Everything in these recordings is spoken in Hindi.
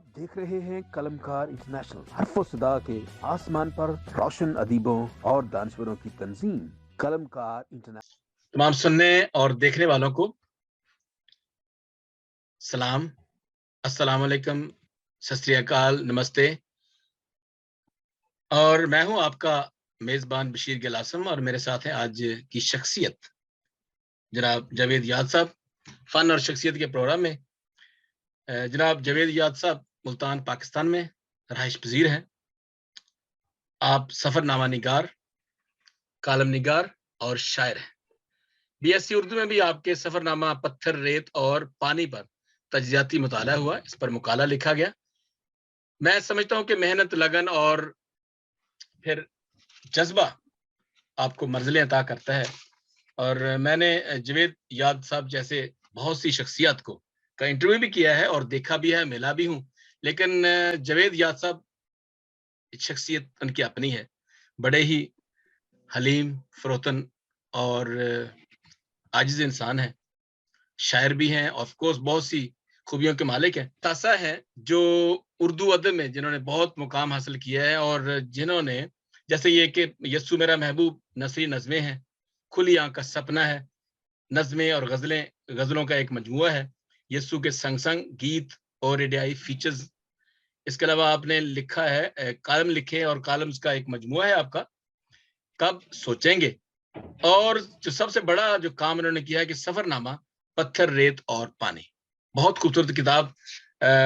आप देख रहे हैं कलमकार इंटरनेशनल, हर्फो सदा के आसमान पर रोशन अदीबों और दानश्वरों की तंजीम कलमकार इंटरनेशनल। तमाम सुनने और देखने वालों को सलाम, अस्सलाम वालेकुम, सत श्री अकाल, नमस्ते। और मैं हूं आपका मेजबान बशीर गिलासम और मेरे साथ हैं आज की शख्सियत जनाब जावेद याद साहब। फन और शख्सियत के प्रोग्राम में जनाब जावेद याद साहब मुल्तान पाकिस्तान में रहाइश पजीर हैं। आप सफरनामा निगार, कालम निगार और शायर हैं। बीएससी उर्दू में भी आपके सफरनामा पत्थर, रेत और पानी पर तज्जियाती मुताला हुआ, इस पर मुकाला लिखा गया। मैं समझता हूं कि मेहनत, लगन और फिर जज्बा आपको मंजिलें अता करता है। और मैंने जावेद याद साहब जैसे बहुत सी शख्सियत को का इंटरव्यू भी किया है और देखा भी है, मिला भी हूं। लेकिन जावेद याद साहब शख्सियत उनकी अपनी है, बड़े ही हलीम, फरोतन और आजिज इंसान है। शायर भी हैं, ऑफ कोर्स बहुत सी खूबियों के मालिक हैं। तासा है जो उर्दू अदब में जिन्होंने बहुत मुकाम हासिल किया है और जिन्होंने जैसे ये कि यस्सु मेरा महबूब नसरी नज़में हैं, खुली आंख का सपना है, नज़में और गज़लें, गज़लों का एक मजमुआ है, यस्सु के संग संग गीत और रेडियाई फीचर्स। इसके अलावा आपने लिखा है कालम लिखे और कालम्स का एक मजमुआ है आपका, कब सोचेंगे। और जो सबसे बड़ा जो काम उन्होंने किया है कि सफरनामा पत्थर, रेत और पानी, बहुत खूबसूरत किताब,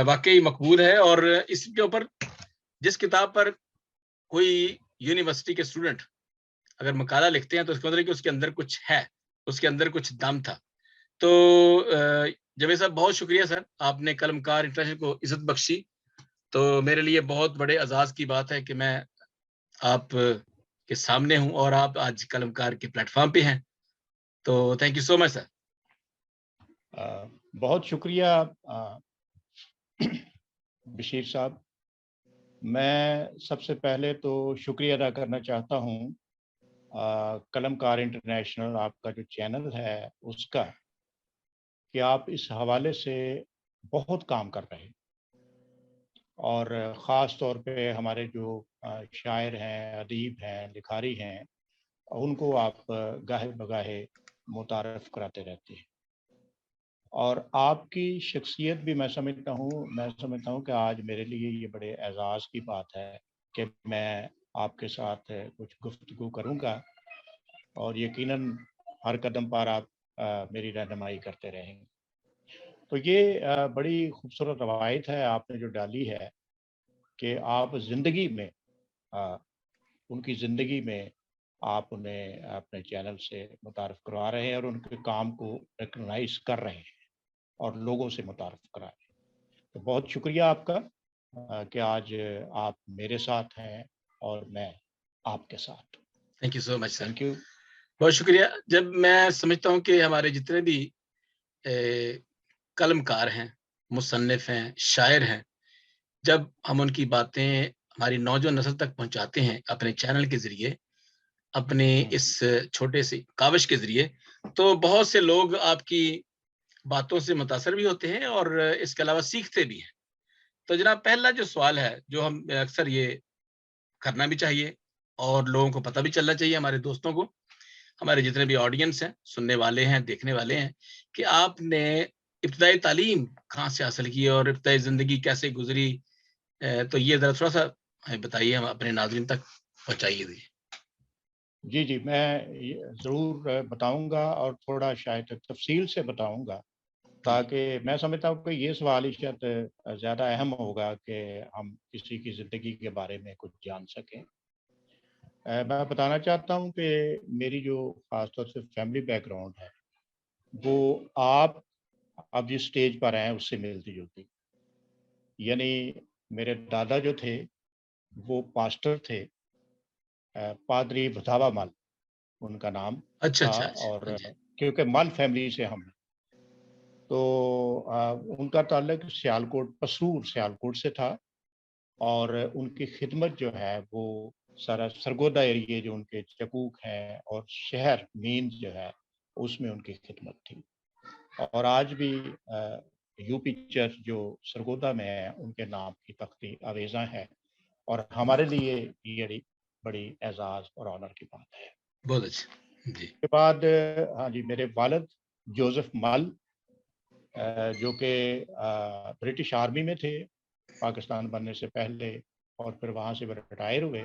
वाकई मकबूल है। और इसके ऊपर जिस किताब पर कोई यूनिवर्सिटी के स्टूडेंट अगर मकाला लिखते हैं तो इसका मतलब है कि उसके अंदर कुछ है, उसके अंदर कुछ दम था। तो जवेद साहब बहुत शुक्रिया सर, आपने कलमकार इंटरनेशनल को इज्जत बख्शी। तो मेरे लिए बहुत बड़े एजाज की बात है कि मैं आप के सामने हूं और आप आज कलमकार के प्लेटफॉर्म पे हैं। तो thank you so much sir. बहुत शुक्रिया बशीर साहब। मैं सबसे पहले तो शुक्रिया अदा करना चाहता हूँ कलमकार इंटरनेशनल, आपका जो चैनल है उसका, कि आप इस हवाले से बहुत काम कर रहे हैं और ख़ास तौर पे हमारे जो शायर हैं, अदीब हैं, लिखारी हैं, उनको आप गाहे बगाहे मुतारफ़ कराते रहते हैं। और आपकी शख्सियत भी मैं समझता हूँ कि आज मेरे लिए ये बड़े एज़ाज़ की बात है कि मैं आपके साथ कुछ गुफ्तगू करूँगा और यकीनन हर कदम पर आप मेरी रहनुमाई करते रहेंगे। तो ये बड़ी खूबसूरत रवायत है आपने जो डाली है कि आप ज़िंदगी में उनकी ज़िंदगी में आप उन्हें अपने चैनल से मुतारफ़ करवा रहे हैं और उनके काम को रिकॉग्नाइज़ कर रहे हैं और लोगों से मुतारफ़ करा रहे हैं। तो बहुत शुक्रिया आपका कि आज आप मेरे साथ हैं और मैं आपके साथ। Thank you so much sir. Thank you. बहुत शुक्रिया। जब मैं समझता हूँ कि हमारे जितने भी कलमकार हैं, मुसन्निफ हैं, शायर हैं, जब हम उनकी बातें हमारी नौजवान नस्ल तक पहुंचाते हैं अपने चैनल के जरिए, अपने इस छोटे से काविश के जरिए, तो बहुत से लोग आपकी बातों से मुतासर भी होते हैं और इसके अलावा सीखते भी हैं। तो जनाब पहला जो सवाल है जो हम अक्सर ये करना भी चाहिए और लोगों को पता भी चलना चाहिए, हमारे दोस्तों को, हमारे जितने भी ऑडियंस हैं, सुनने वाले हैं, देखने वाले हैं, कि आपने इब्तिदाई तालीम कहाँ से हासिल की और इब्तिदाई ज़िंदगी कैसे गुजरी। तो ये ज़रा थोड़ा-सा हमें बताइए, हम अपने नाज़रीन तक पहुँचाइए जी। जी, जी, मैं ये ज़रूर बताऊँगा और थोड़ा शायद तफ़सील से बताऊँगा, ताकि मैं समझता हूँ कि ये सवाल ही शायद ज़्यादा अहम होगा कि हम किसी की ज़िंदगी के बारे में कुछ जान सकें। मैं बताना चाहता हूँ कि मेरी जो ख़ास तौर से फैमिली बैकग्राउंड है, वो आप अब जिस स्टेज पर हैं उससे मिलती-जुलती। यानी मेरे दादा जो थे, वो पास्टर थे, पादरी भुतावा मल उनका नाम अच्छा, था। अच्छा, अच्छा। हाँ और जी। क्योंकि मल फैमिली से हम हैं, तो उनका ताल्लुक सियालकोट, पसरूर सियालकोट से था और उनकी खिदमत जो है वो सारा सरगोदा एरिया जो उनके चकूक हैं और शहर मीन जो है उसमें उनकी खिदमत थी। और आज भी यूपी चर्च जो सरगोदा में है उनके नाम की तख्ती आवेज़ा है, और हमारे लिए ये बड़ी एजाज़ और ऑनर की बात है। बहुत अच्छा जी। के बाद हाँ जी, मेरे वालिद जोसेफ मल जो कि ब्रिटिश आर्मी में थे पाकिस्तान बनने से पहले, और फिर वहाँ से वो रिटायर हुए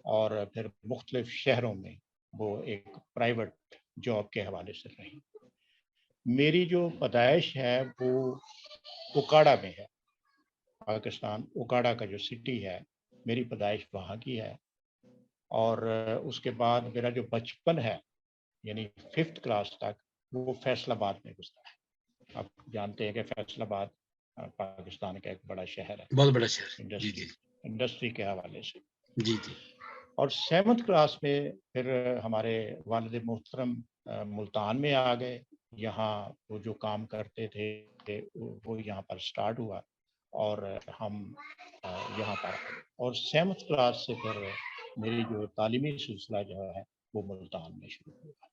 और फिर मुख्तलिफ शहरों में वो एक प्राइवेट जॉब के हवाले से रही। मेरी जो पैदाइश है वो उकाड़ा में है, पाकिस्तान उकाड़ा का जो सिटी है, मेरी पैदाइश वहाँ की है। और उसके बाद मेरा जो बचपन है यानी 5th क्लास तक वो फैसलाबाद में गुजरा है। आप जानते हैं कि फैसलाबाद पाकिस्तान का एक बड़ा शहर है बहुत बड़ा शहर। जी जी इंडस्ट्री के हवाले से। जी जी। और 7th क्लास में फिर हमारे वालिद मोहतरम मुल्तान में आ गए। यहाँ वो जो काम करते थे वो यहाँ पर स्टार्ट हुआ और हम यहाँ पर, और 7th क्लास से फिर मेरी जो तालीमी सिलसिला जो है वो मुल्तान में शुरू हुआ।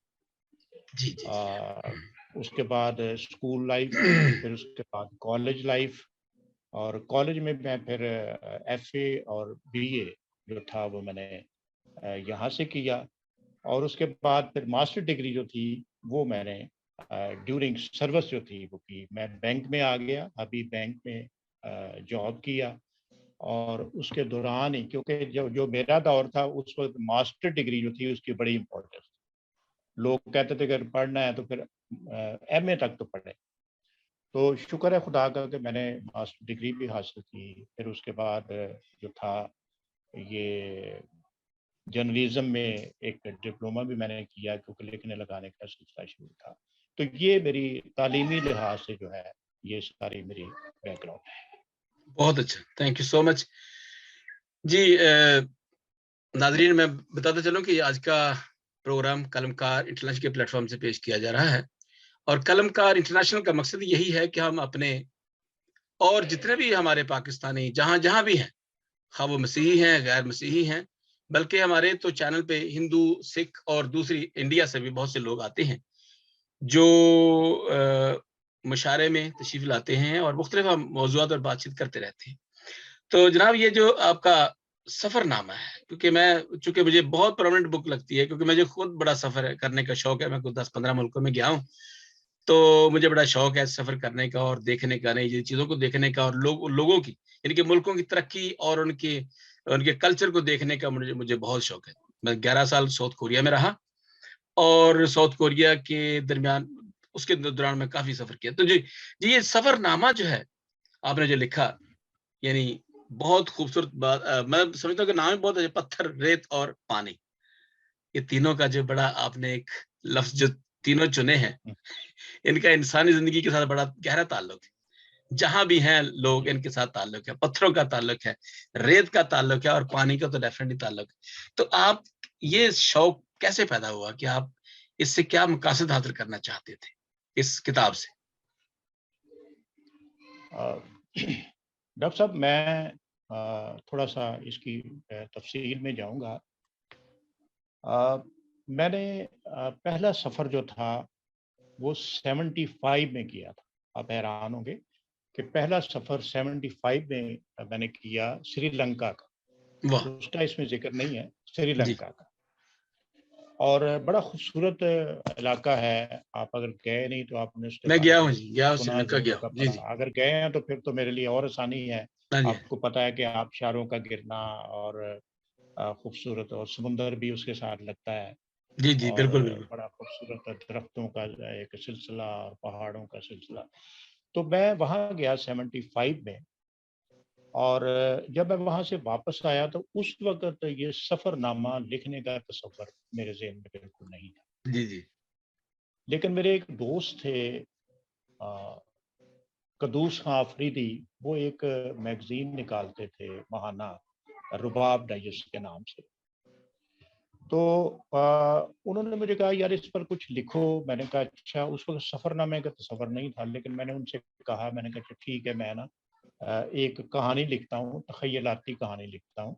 जी जी जी। उसके बाद स्कूल लाइफ, फिर उसके बाद कॉलेज लाइफ, और कॉलेज में मैं फिर FA और BA जो था वो मैंने यहाँ से किया, और उसके बाद फिर मास्टर डिग्री जो थी वो मैंने ड्यूरिंग सर्विस जो थी वो की। मैं बैंक में आ गया, अभी बैंक में जॉब किया, और उसके दौरान ही, क्योंकि जो मेरा दौर था उस वक्त मास्टर डिग्री जो थी उसकी बड़ी इम्पोर्टेंस, लोग कहते थे अगर पढ़ना है तो फिर MA तक तो पढ़े। तो शुक्र है खुदा का कि मैंने मास्टर डिग्री भी हासिल की। फिर उसके बाद जो था ये जर्नलिज्म में एक डिप्लोमा भी मैंने किया, क्योंकि लिखने लगाने का सिलसिला शुरू था। तो ये मेरी तालीमी लिहाज से जो है ये सारी मेरी बैकग्राउंड है। बहुत अच्छा, थैंक यू सो मच जी। नाजरीन, मैं बताता चलूं कि आज का प्रोग्राम कलमकार इंटरनेशनल के प्लेटफॉर्म से पेश किया जा रहा है, और कलमकार इंटरनेशनल का मकसद यही है कि हम अपने और जितने भी हमारे पाकिस्तानी जहां जहां भी हैं, खा वो मसीही हैं गैर मसीही हैं, बल्कि हमारे तो चैनल पे हिंदू, सिख और दूसरी इंडिया से भी बहुत से लोग आते हैं जो मुशारे में तशरीफ लाते हैं और मुख्तलिफ हम मौज़ूआत पर बातचीत करते रहते हैं। तो जनाब, ये जो आपका सफरनामा है, क्योंकि मैं, चूंकि मुझे बहुत परमानेंट बुक लगती है, क्योंकि मुझे खुद बड़ा सफर करने का शौक है, मैं कुछ 10-15 मुल्कों में गया हूँ, तो मुझे बड़ा शौक है सफर करने का और देखने का, नई चीजों को देखने का, और लोगों की, यानी कि मुल्कों की तरक्की और उनके उनके कल्चर को देखने का मुझे बहुत शौक है। मैं 11 साल साउथ कोरिया में रहा, और साउथ कोरिया के दरमियान उसके दौरान मैं काफी सफर किया। तो जी जी, ये सफरनामा जो है आपने जो लिखा, यानी बहुत खूबसूरत बात। मैं समझता हूँ कि नाम ही बहुत अच्छा, पत्थर, रेत और पानी, ये तीनों का जो बड़ा आपने एक लफ्ज जो तीनों चुने हैं, इनका इंसानी जिंदगी के साथ बड़ा गहरा ताल्लुक है। जहां भी हैं लोग, इनके साथ ताल्लुक है, पत्थरों का ताल्लुक है, रेत का ताल्लुक है, और पानी का तो डेफिनेटली ताल्लुक है। तो आप, ये शौक कैसे पैदा हुआ कि आप इससे क्या मकासद हासिल करना चाहते थे इस किताब से? डॉक्टर साहब, मैं थोड़ा सा इसकी तफसील में जाऊंगा। मैंने पहला सफ़र जो था वो 75 में किया था। आप हैरान होंगे कि पहला सफ़र 75 में मैंने किया श्रीलंका का, वाह उसका इसमें जिक्र नहीं है, जी। श्रीलंका का। और बड़ा खूबसूरत इलाका है। आप अगर गए नहीं तो आपने उसके मैं बारे गया हूँ में जी, गया हूँ, सुना श्रीलंका ज़रूर गया होगा, हूँ जी पढ़ा। जी। अगर गए हैं तो फिर तो मेरे लिए और आसानी है। हाँ जी आपको पता है कि आबशारों का गिरना और खूबसूरत, और समुंदर भी उसके साथ लगता है, जी जी, और बिल्कुल बिल्कुल। बड़ा खूबसूरत दरख्तों का एक सिलसिला और पहाड़ों का सिलसिला। तो मैं वहाँ गया 75 में, और जब मैं वहाँ से वापस आया तो उस वक़्त ये सफ़रनामा लिखने का तसव्वुर मेरे ज़हन में बिल्कुल नहीं था। जी जी लेकिन मेरे एक दोस्त थे कदूस खां अफरीदी, वो एक मैगज़ीन निकालते थे महाना, रुबाब डाइजेस्ट के नाम से। तो उन्होंने मुझे कहा यार इस पर कुछ लिखो। मैंने कहा अच्छा। उस वक़्त सफ़रनामे का तसव्वुर नहीं था, लेकिन मैंने उनसे कहा, मैंने कहा अच्छा ठीक है, मैं ना एक कहानी लिखता हूँ, तख़य्युलाती कहानी लिखता हूँ।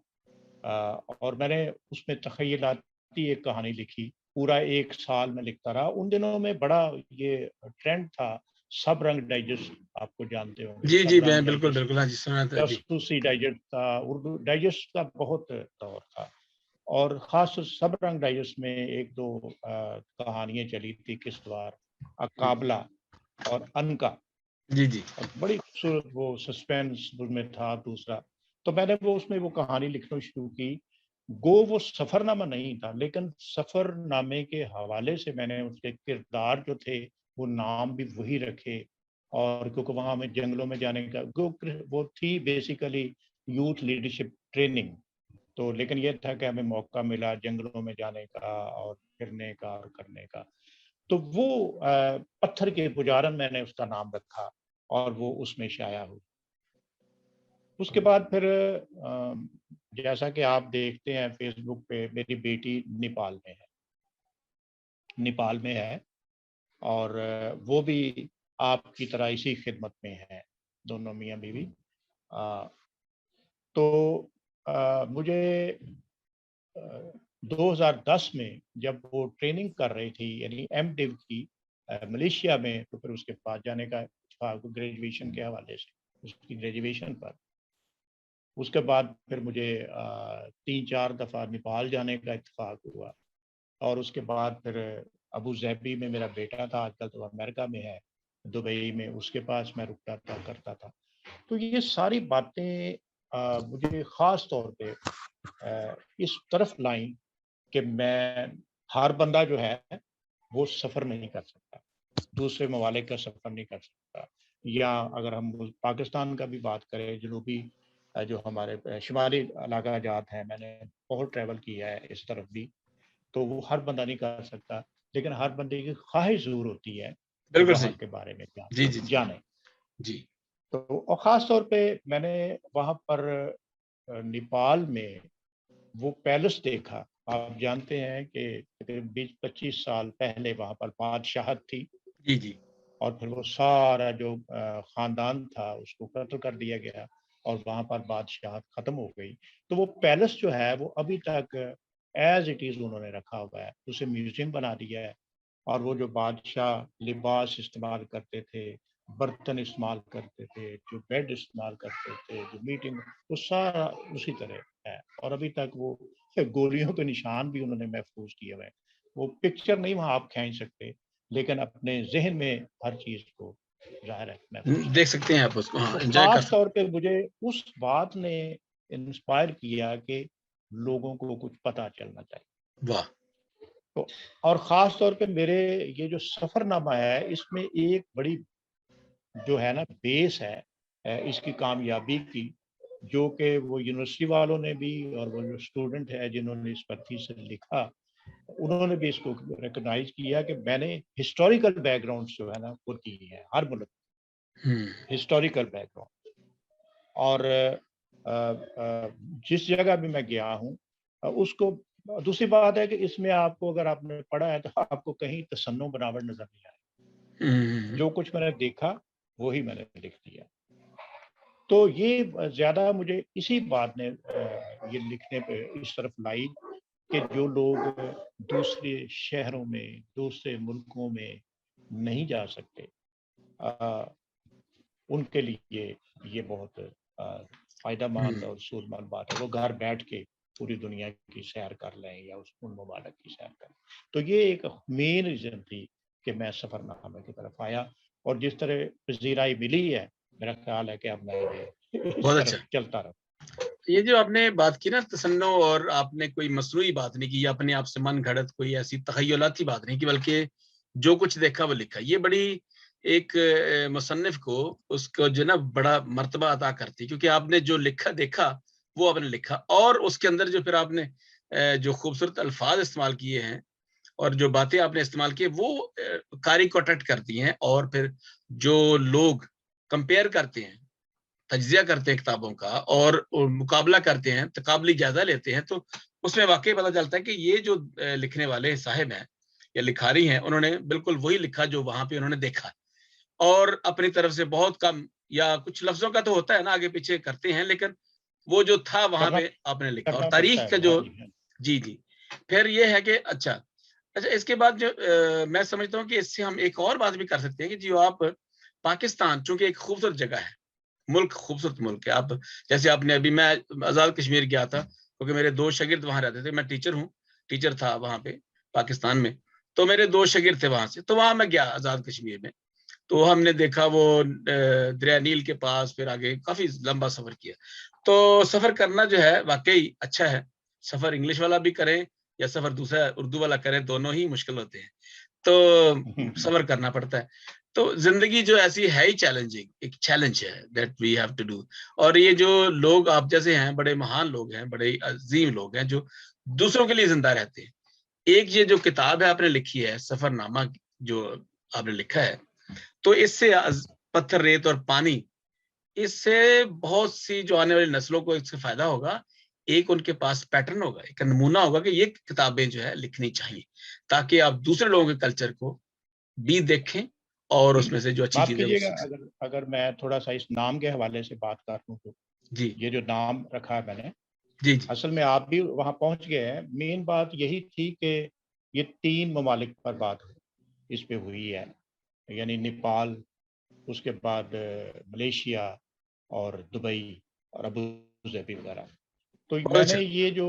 और मैंने उसमें तख़य्युलाती एक कहानी लिखी, पूरा 1 साल मैं लिखता रहा। उन दिनों में बड़ा ये ट्रेंड था सब रंग डाइजेस्ट आपको जानते होंगे। जी जी, सब रंग बिल्कुल डाइजेस्ट, बिल्कुल, हाँ जी, सुना था जी। जासूसी डाइजेस्ट था, उर्दू डाइजेस्ट का बहुत दौर था। और खास सब रंग डाइजेस्ट में एक दो कहानियां चली थी, किश्तवाड़, अकाबला और अनका। जी जी और बड़ी खूबसूरत वो सस्पेंस उसमें था। दूसरा तो मैंने वो उसमें वो कहानी लिखना शुरू की। वो सफरनामा नहीं था, लेकिन सफरनामे के हवाले से मैंने उसके किरदार जो थे वो नाम भी वही रखे। और क्योंकि वहाँ हमें जंगलों में जाने का वो थी बेसिकली यूथ लीडरशिप ट्रेनिंग। तो लेकिन ये था कि हमें मौका मिला जंगलों में जाने का और फिरने का और करने का। तो वो पत्थर के पुजारन मैंने उसका नाम रखा और वो उसमें शाया हुई। उसके बाद फिर जैसा कि आप देखते हैं फेसबुक पे, मेरी बेटी नेपाल में है और वो भी आपकी तरह इसी खिदमत में है, दोनों मियाँ बीवी। तो मुझे 2010 में जब वो ट्रेनिंग कर रही थी यानी एमडिव की मलेशिया में, तो फिर उसके पास जाने का इत्तेफाक ग्रेजुएशन के हवाले से, उसकी ग्रेजुएशन पर। उसके बाद फिर मुझे 3-4 दफ़ा नेपाल जाने का इत्तेफाक हुआ। और उसके बाद फिर अबू ज़ैबी में मेरा बेटा था, आजकल तो अमेरिका में है, दुबई में, उसके पास मैं रुकता था, करता था। तो ये सारी बातें मुझे ख़ास तौर पे इस तरफ लाई कि मैं, हर बंदा जो है वो सफ़र नहीं कर सकता, दूसरे ममालिक का सफ़र नहीं कर सकता। या अगर हम पाकिस्तान का भी बात करें, जनूबी जो हमारे शुमाली इलाका जात हैं, मैंने बहुत ट्रैवल किया है इस तरफ भी, तो वो हर बंदा नहीं कर सकता। लेकिन हर बंदे की ख्वाहिश ज़रूर होती है कि बिल्कुल वहाँ सही। के बारे में जी जी जी जाने। जी तो और ख़ास तौर पे मैंने वहाँ पर नेपाल में वो पैलेस देखा। आप जानते हैं कि तकरीबन 20-25 साल पहले वहाँ पर बादशाहत थी जी जी और फिर वो सारा जो ख़ानदान था उसको कत्ल कर दिया गया और वहाँ पर बादशाहत ख़त्म हो गई। तो वो पैलेस जो है वो अभी तक एज़ इट इज़ उन्होंने रखा हुआ है, उसे म्यूज़ियम बना दिया है। और वो जो बादशाह लिबास इस्तेमाल करते थे, बर्तन इस्तेमाल करते थे, जो बेड इस्तेमाल करते थे, जो मीटिंग, वो सारा उसी तरह है। और अभी तक वो गोलियों के निशान भी उन्होंने महफूज किए हुए हैं। वो पिक्चर नहीं वहाँ आप खींच सकते, लेकिन अपने ज़हन में हर चीज़ को ज़ाहिर है महफूज कर देख सकते। सकते हैं आप उसको, तो हाँ, एंजॉय कर ख़ास सकते। तौर पे मुझे उस बात ने इंस्पायर किया कि लोगों को कुछ पता चलना चाहिए। वाह। तो और ख़ास तौर पे मेरे ये जो सफ़रनामा है, इसमें एक बड़ी जो है ना बेस है इसकी कामयाबी की, जो कि वो यूनिवर्सिटी वालों ने भी और वो जो स्टूडेंट है जिन्होंने इस पर थीसिस लिखा, उन्होंने भी इसको रिकॉग्नाइज़ किया कि मैंने हिस्टोरिकल बैकग्राउंड्स जो है ना वो दी है हर मुल्क, हम्म। Historical background. और जिस जगह भी मैं गया हूँ उसको, दूसरी बात है कि इसमें आपको, अगर आपने पढ़ा है, तो आपको कहीं तसन्नुम बनावट नज़र नहीं आए। हम्म। जो कुछ मैंने देखा वही मैंने लिख दिया। तो ये ज़्यादा मुझे इसी बात ने ये लिखने पे इस तरफ लाई कि जो लोग दूसरे शहरों में, दूसरे मुल्कों में नहीं जा सकते, उनके लिए ये बहुत फ़ायदेमंद और सूदमंद बात है। वो घर बैठ के पूरी दुनिया की सैर कर लें या उन ममालिक की सैर करें। तो ये एक मेन रीज़न थी कि मैं सफ़रनामे की तरफ आया। और जिस तरह पज़ीराई मिली है, मेरा ख्याल है कि अब मैं ये इस बहुत अच्छा। तरफ चलता रहूँ। ये जो आपने बात की ना तसन्नो, और आपने कोई मसनूई बात नहीं की, अपने आप से मन घड़त कोई ऐसी तखय्युलाती बात नहीं की, बल्कि जो कुछ देखा वो लिखा। ये बड़ी एक मुसन्निफ को उसको जो ना बड़ा मर्तबा अता करती, क्योंकि आपने जो लिखा देखा वो आपने लिखा, और उसके अंदर जो फिर आपने जो खूबसूरत अल्फाज इस्तेमाल किए हैं और जो बातें आपने इस्तेमाल की वो कारी को अट्रैक्ट करती हैं। और फिर जो लोग कंपेयर करते हैं, तज्जिया करते हैं किताबों का और मुकाबला करते हैं, तकाबली जायजा लेते हैं, तो उसमें वाकई पता चलता है कि ये जो लिखने वाले साहिब हैं या लिखारी हैं, उन्होंने बिल्कुल वही लिखा जो वहां पे उन्होंने देखा, और अपनी तरफ से बहुत कम या कुछ लफ्जों का तो होता है ना, आगे पीछे करते हैं, लेकिन वो जो था वहां करना पे आपने लिखा, और करना पड़ता तारीख है का वो। जो, हाँ जी, हाँ। जी जी। फिर ये है कि अच्छा, इसके बाद जो मैं समझता हूँ कि इससे हम एक और बात भी कर सकते हैं कि जो आप पाकिस्तान चूंकि एक खूबसूरत जगह है, मुल्क खूबसूरत मुल्क है। आप जैसे आपने अभी, मैं आज़ाद कश्मीर गया था क्योंकि मेरे 2 शागिर्द वहां रहते थे, मैं टीचर था वहां पे पाकिस्तान में, तो मेरे 2 शागिर्द थे वहां से, तो वहां मैं गया आज़ाद कश्मीर में। तो हमने देखा वो दरिया नील के पास, फिर आगे काफी लंबा सफर किया। तो सफर करना जो है वाकई अच्छा है। सफर इंग्लिश वाला भी करें या सफर दूसरा उर्दू वाला करें, दोनों ही मुश्किल होते हैं, तो सफर करना पड़ता है। तो जिंदगी जो ऐसी है ही चैलेंजिंग, एक चैलेंज है that we have to do. और ये जो लोग आप जैसे हैं, बड़े महान लोग हैं, बड़े अजीम लोग हैं जो दूसरों के लिए जिंदा रहते हैं। एक ये जो किताब है आपने लिखी है, सफरनामा जो आपने लिखा है, तो इससे पत्थर, रेत और पानी, इससे बहुत सी जो आने वाली नस्लों को इससे फायदा होगा। एक उनके पास पैटर्न होगा, एक नमूना होगा कि ये किताबें जो है लिखनी चाहिए, ताकि आप दूसरे लोगों के कल्चर को भी देखें और उसमें से जो अच्छी माफ चीजें वो कीजिएगा, सीख सकें। अगर मैं थोड़ा सा इस नाम के हवाले से बात कर लूँ तो जी ये जो नाम रखा है मैंने, जी जी असल में आप भी वहाँ पहुँच गए हैं। मेन बात यही थी कि ये 3 ममालिक पर बात इस पे हुई है, यानी नेपाल, उसके बाद मलेशिया और दुबई और अबू धाबी वगैरह। तो बहुत अच्छा। मैंने ये जो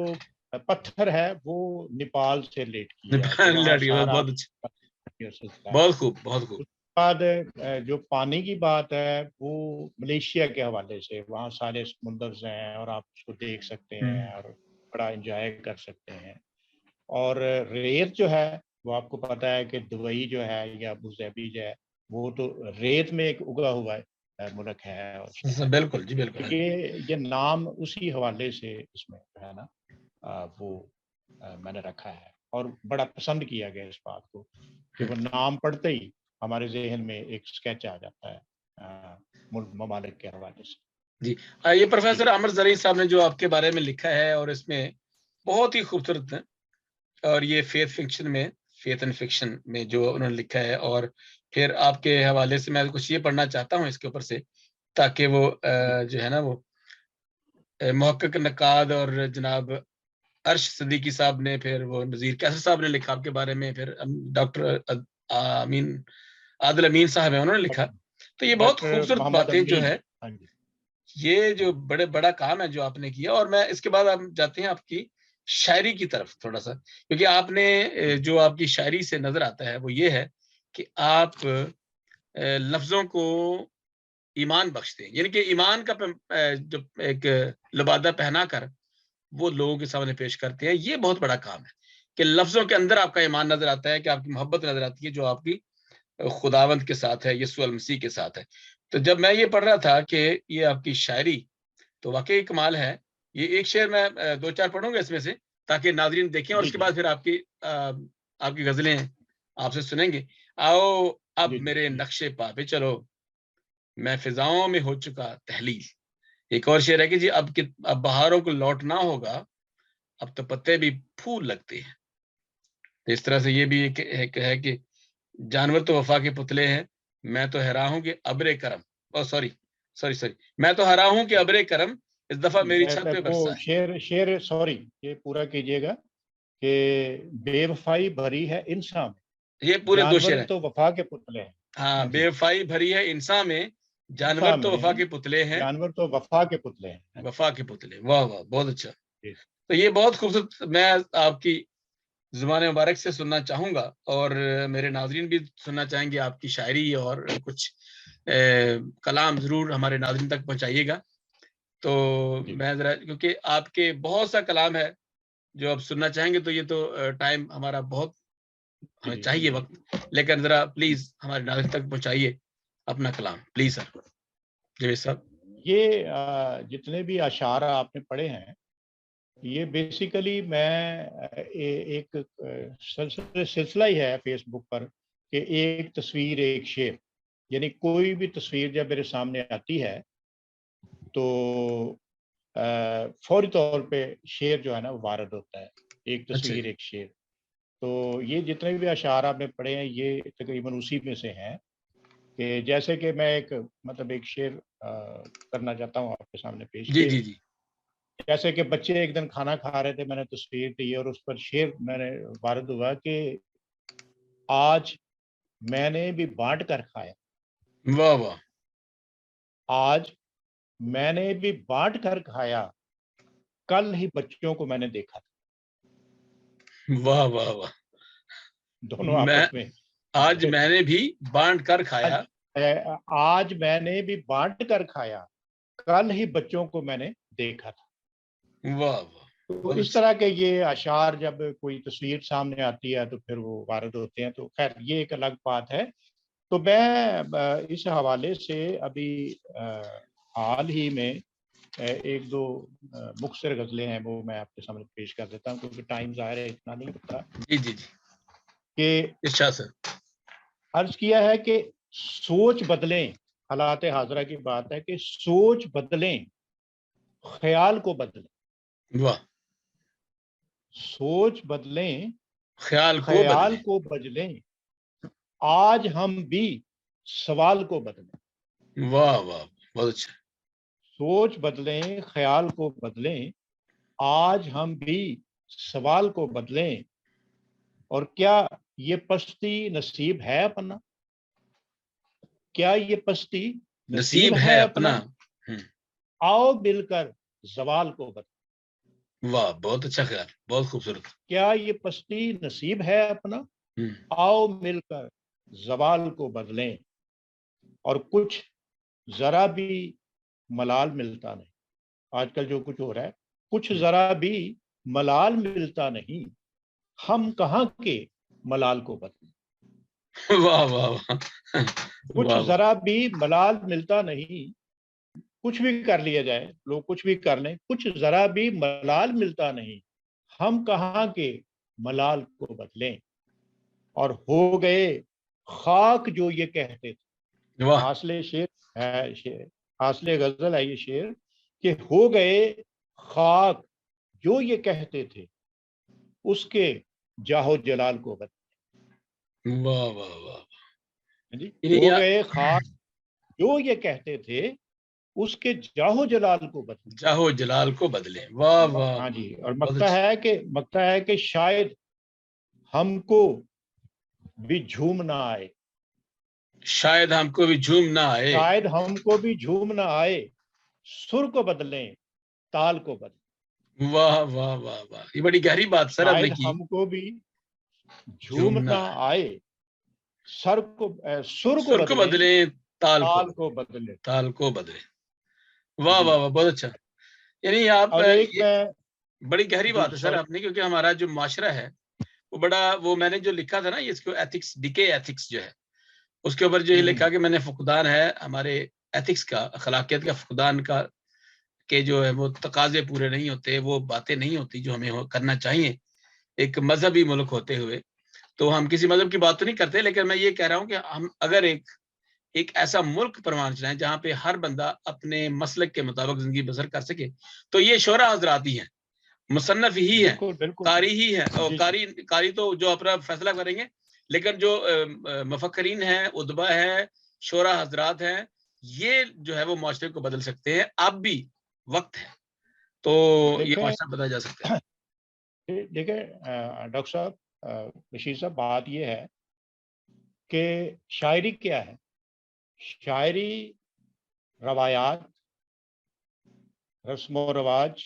पत्थर है वो नेपाल से रिलेट किया है कि वहाँ बहुत सारा बहुत अच्छा, सिलसिला है। बहुत खूब, बहुत खूब। उसके बाद जो पानी की बात है वो मलेशिया के हवाले से, वहाँ सारे समुंदर हैं और आप उसको देख सकते हैं और बड़ा एंजॉय कर सकते हैं। और रेत जो है वो आपको पता है कि दुबई जो है या अबू धाबी जो है वो तो रेत में एक उगा हुआ मुल्क है और शहर है। बिल्कुल जी, तो बिल्कुल। ये नाम उसी हवाले से इसमें जो है ना वो मैंने रखा है और बड़ा पसंद किया गया इस बात को कि वो नाम पढ़ते ही हमारे जहन में एक स्केच आ जाता है मुल्क ममालिक के हवाले से। जी, ये प्रोफेसर अमर जरीन साहब ने जो आपके बारे में लिखा है और इसमें बहुत ही खूबसूरत है, और ये फेथ एंड फिक्शन में जो उन्होंने लिखा है, और फिर आपके हवाले से मैं कुछ ये पढ़ना चाहता हूँ इसके ऊपर से, ताकि वो जो है ना वो मुहक्किक नक्काद और जनाब अर्श सदीकी साहब ने, फिर वो नज़ीर कैसर साहब ने लिखा आपके बारे में, फिर डॉक्टर आमीन आदिल अमीन साहब है, उन्होंने लिखा। तो ये बहुत डॉक्टर खूबसूरत मोहम्मद बातें जो अमीन। है, हाँ जी। ये जो बड़ा काम है जो आपने किया। और मैं इसके बाद हम जाते हैं आपकी शायरी की तरफ थोड़ा सा, क्योंकि आपने जो आपकी शायरी से नजर आता है वो ये है कि आप लफ्जों को ईमान बख्शते हैं, यानी कि ईमान का जो एक लबादा पहना कर वो लोगों के सामने पेश करते हैं। ये बहुत बड़ा काम है कि लफ्जों के अंदर आपका ईमान नजर आता है, कि आपकी मोहब्बत नजर आती है जो आपकी खुदावंद के साथ है, यीशु अल मसीह के साथ है। तो जब मैं ये पढ़ रहा था कि ये आपकी शायरी तो वाकई कमाल है। ये एक शेर मैं 2-4 पढ़ूंगा इसमें से, ताकि नाजरीन देखें, और जी उसके जी बाद फिर आपकी गजलें आपसे सुनेंगे। आओ अब जी जी मेरे जी। नक्शे पा पे चलो, मैं फिजाओं में हो चुका तहलील। एक और शेर है कि जी अब बहारों को लौटना होगा, अब तो पत्ते भी फूल लगते हैं। तो इस तरह से ये भी एक है कि जानवर तो वफा के पुतले हैं, मैं तो हैरान हूं कि अब्रे करम, ओ सॉरी सॉरी सॉरी, मैं तो हैरान हूं कि अब्रे करम इस दफा मेरी छत पे वो बरसा है। शेर शेर सॉरी, ये पूरा कीजिएगा कि बेवफाई भरी है इंसान ये में, पूरे 2 शेर जानवर हैं। तो वफा के पुतले हैं। हाँ, हाँ जी। बेवफाई भरी है इंसान में, जानवर इंसान तो वफा में के पुतले हैं, जानवर तो वफा के पुतले हैं। हाँ वफा के पुतले। वाह वाह, बहुत अच्छा। जी तो ये बहुत खूबसूरत, मैं आपकी जुबान मुबारक से सुनना चाहूंगा, और मेरे नाजरीन भी सुनना चाहेंगे आपकी शायरी, और कुछ कलाम जरूर हमारे नाजरीन तक पहुंचाइएगा। तो जी मैं जरा, क्योंकि आपके बहुत सा कलाम है जो आप सुनना चाहेंगे, तो ये तो टाइम हमारा बहुत, जी हमें जी चाहिए वक्त, लेकिन जरा प्लीज हमारे नाज़रीन तक पहुंचाइए अपना कलाम, प्लीज सर। जवेद साहब। ये जितने भी अशार आपने पढ़े हैं ये बेसिकली मैं एक सिलसिला ही है फेसबुक पर कि एक तस्वीर एक शेर, यानी कोई भी तस्वीर जब मेरे सामने आती है तो फौरी तौर पे शेर जो है ना वो वारद होता है, एक अच्छा तस्वीर जी। एक शेर। तो ये जितने भी अशार आपने पढ़े हैं ये तकरीबन उसी में से हैं कि जैसे कि मैं एक मतलब एक शेर करना चाहता हूँ आपके सामने पेश जी के, जी जी। जैसे कि बच्चे एक दिन खाना खा रहे थे, मैंने तस्वीर दी और उस पर शेर मैंने वारद हुआ कि आज मैंने भी बांट कर खाया, वाह वाह आज मैंने भी बांट कर खाया, कल ही बच्चों को मैंने देखा था। वाह वाह वाह। दोनों मैं आपस में। आज मैंने भी बांट कर आज खाया। आज मैंने भी बांट कर खाया, कल ही बच्चों को मैंने देखा था। वाह वाह तो बहुत इस अच्छा। तरह के ये अशार जब कोई तस्वीर सामने आती है तो फिर वो वारद होते हैं, तो खैर ये एक अलग बात है। तो मैं इस हवाले से अभी हाल ही में एक दो मुख्तसर गज़लें हैं, वो मैं आपके सामने पेश कर देता हूँ, क्योंकि टाइम ज़ाहिर है इतना नहीं होता जी जी जी, कि इरशाद सर। अर्ज किया है कि सोच बदलें। हालात हाजरा की बात है कि सोच बदलें, ख्याल को बदलें। वाह। सोच बदलें, ख्याल को ख्याल बदले। को बदलें, आज हम भी सवाल को बदलें। वाह वाह बहुत अच्छा। सोच बदलें, ख्याल को बदलें, आज हम भी सवाल को बदलें। और क्या ये पस्ती नसीब है अपना? क्या ये पस्ती नसीब नसीब है है अपना। अपना? आओ मिलकर जवाल को बदलें। वाह बहुत अच्छा ख्याल, बहुत खूबसूरत। क्या ये पस्ती नसीब है अपना? हम्म, आओ मिलकर जवाल को बदलें। और कुछ जरा भी मलाल मिलता नहीं। आजकल जो कुछ हो रहा है, कुछ जरा भी मलाल मिलता नहीं, हम कहाँ के मलाल को बदलें। वाह वाह वाह कुछ वाह वाह। जरा भी मलाल मिलता नहीं, कुछ भी कर लिया जाए, लोग कुछ भी कर लें, कुछ जरा भी मलाल मिलता नहीं, हम कहाँ के मलाल को बदलें। और हो गए खाक जो ये कहते थे। वाह हासले शेर है, शेर हासले गजल है ये शेर, कि हो गए खाक जो ये कहते थे, उसके जाहो जलाल को वाह वाह वाह। बदलें। जी, यानी हो गए खाक जो ये कहते थे, उसके जाहो जलाल को बदलें। जाहो जलाल को बदले। वाह वाह हाँ वाह, जी, और बहुत अच्छा। मकता है कि शायद हमको भी झूम ना आए। शायद हमको भी झूम ना आए। शायद हमको भी झूम ना आए, सुर को बदलें, ताल को बदलें। वाह वाह वाह वाह, ये बड़ी गहरी बात सर आपने शायद की। हमको भी झूम झूम ना ना आए। आए, सुर को सुर को बदलें, बदले, ताल को ताल बदले, को बदलें। ताल को बदले। वाह जी, वाह वाह बहुत अच्छा। यानी आप और एक ये मैं, बड़ी गहरी जी बात है सर सॉरी, आपने, क्योंकि हमारा जो माशरा है वो बड़ा, वो मैंने जो लिखा था ना, ये इसको एथिक्स, डीके एथिक्स जो है, उसके ऊपर जो ये लिखा कि मैंने फुकदान है हमारे एथिक्स का, अखलाकियत का फुकदान का, के जो है वो तकाजे पूरे नहीं होते, वो बातें नहीं होती जो हमें करना चाहिए एक मजहबी मुल्क होते हुए। तो हम किसी मजहब की बात तो नहीं करते, लेकिन मैं ये कह रहा हूँ कि हम अगर एक एक ऐसा मुल्क परवान चलाएं जहां पे हर बंदा अपने मसलक के मुताबिक जिंदगी बसर कर सके, तो ये शोरा हजरात ही हैं, मुसन्नफ ही है, बिल्कुल बिल्कुल, कारी ही है। और जी जी, कारी तो जो अपना फैसला करेंगे, लेकिन जो मुफक्करीन हैं, उदबा है, शोरा हजरात हैं, ये जो है वो माशरे को बदल सकते हैं। अब भी वक्त है, तो ये देखें, माशरा बदला जा सकता है। देखें डॉक्टर साहब, बशीर साहब, बात ये है कि शायरी क्या है? शायरी रवायात, रस्म रवाज,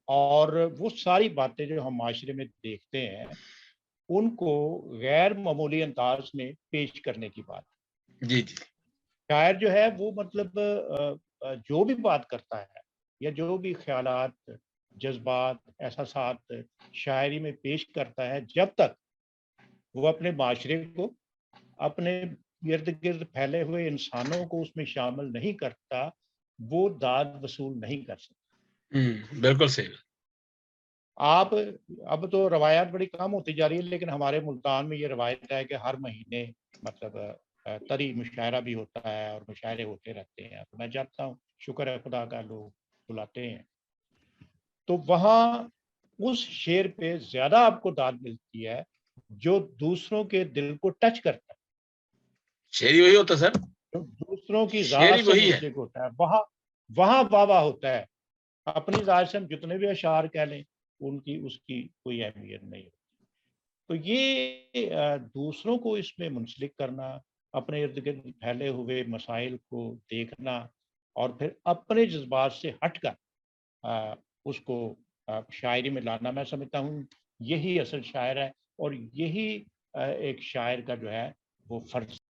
और वो सारी बातें जो हम माशरे में देखते हैं, उनको गैर मामूली अंदाज में पेश करने की बात। जी जी शायर जो है वो मतलब जो भी बात करता है, या जो भी ख्यालात, जज्बात, एहसासात शायरी में पेश करता है, जब तक वो अपने माशरे को, अपने इर्द गिर्द फैले हुए इंसानों को उसमें शामिल नहीं करता, वो दाद वसूल नहीं कर सकता। बिल्कुल सही। आप, अब तो रवायात बड़ी कम होती जा रही है, लेकिन हमारे मुल्तान में ये रवायत है कि हर महीने मतलब तरी मुशायरा भी होता है और मुशायरे होते रहते हैं। तो मैं जानता हूँ, शुक्र है खुदा का, लोग बुलाते हैं। तो वहाँ उस शेर पे ज्यादा आपको दाद मिलती है जो दूसरों के दिल को टच करता है, शेर ही वही होता सर, जो दूसरों की शेर जात ही से वही है। मुंसलिक होता है, वहाँ वहाँ वाह होता है। अपनी जात से हम जितने भी अशार कह लें, उनकी उसकी कोई अहमियत नहीं। तो ये दूसरों को इसमें मुंसलिक करना, अपने इर्द गिर्द फैले हुए मसाइल को देखना और फिर अपने जज्बात से हटकर उसको शायरी में लाना, मैं समझता हूँ यही असल शायर है और यही एक शायर का जो है वो फर्ज